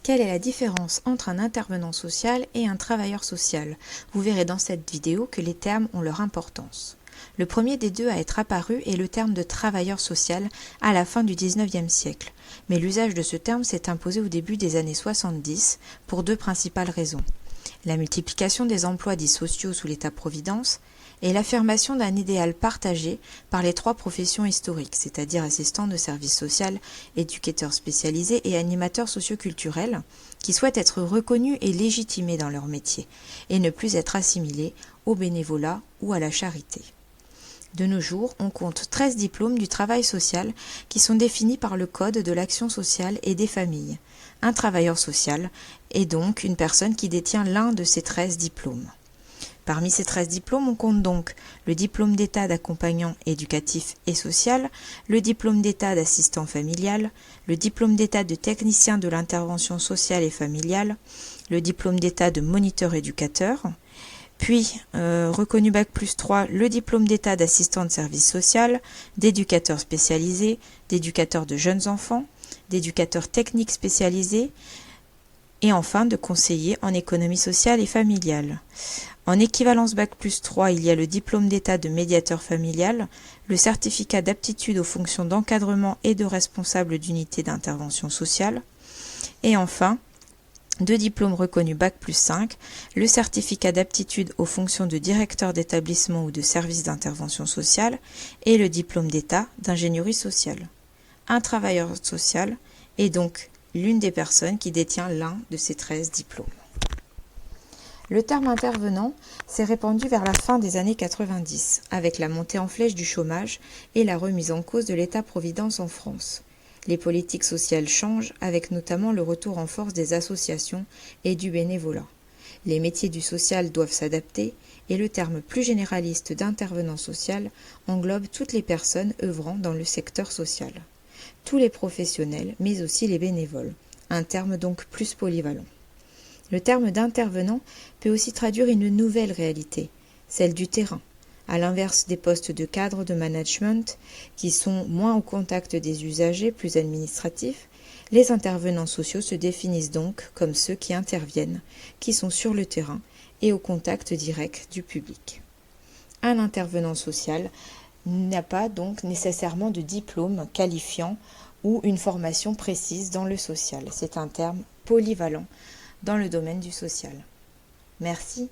Quelle est la différence entre un intervenant social et un travailleur social? Vous verrez dans cette vidéo que les termes ont leur importance. Le premier des deux à être apparu est le terme de travailleur social à la fin du XIXe siècle, mais l'usage de ce terme s'est imposé au début des années 70 pour deux principales raisons. La multiplication des emplois dits sociaux sous l'État-providence et l'affirmation d'un idéal partagé par les trois professions historiques, c'est-à-dire assistants de service social, éducateurs spécialisés et animateurs socioculturels, qui souhaitent être reconnus et légitimés dans leur métier, et ne plus être assimilés au bénévolat ou à la charité. De nos jours, on compte 13 diplômes du travail social qui sont définis par le Code de l'action sociale et des familles. Un travailleur social est donc une personne qui détient l'un de ces 13 diplômes. Parmi ces 13 diplômes, on compte donc le diplôme d'État d'accompagnant éducatif et social, le diplôme d'État d'assistant familial, le diplôme d'État de technicien de l'intervention sociale et familiale, le diplôme d'État de moniteur éducateur, puis reconnu Bac+3, le diplôme d'État d'assistant de service social, d'éducateur spécialisé, d'éducateur de jeunes enfants, d'éducateur technique spécialisé, et enfin de conseiller en économie sociale et familiale. En équivalence Bac+3, il y a le diplôme d'État de médiateur familial, le certificat d'aptitude aux fonctions d'encadrement et de responsable d'unité d'intervention sociale, et enfin, deux diplômes reconnus Bac+5, le certificat d'aptitude aux fonctions de directeur d'établissement ou de service d'intervention sociale et le diplôme d'État d'ingénierie sociale. Un travailleur social est donc l'une des personnes qui détient l'un de ces 13 diplômes. Le terme intervenant s'est répandu vers la fin des années 90, avec la montée en flèche du chômage et la remise en cause de l'État-providence en France. Les politiques sociales changent, avec notamment le retour en force des associations et du bénévolat. Les métiers du social doivent s'adapter et le terme plus généraliste d'intervenant social englobe toutes les personnes œuvrant dans le secteur social. Tous les professionnels, mais aussi les bénévoles. Un terme donc plus polyvalent. Le terme d'intervenant peut aussi traduire une nouvelle réalité, celle du terrain. À l'inverse des postes de cadre de management, qui sont moins au contact des usagers, plus administratifs, les intervenants sociaux se définissent donc comme ceux qui interviennent, qui sont sur le terrain et au contact direct du public. Un intervenant social n'a pas donc nécessairement de diplôme qualifiant ou une formation précise dans le social. C'est un terme polyvalent dans le domaine du social. Merci.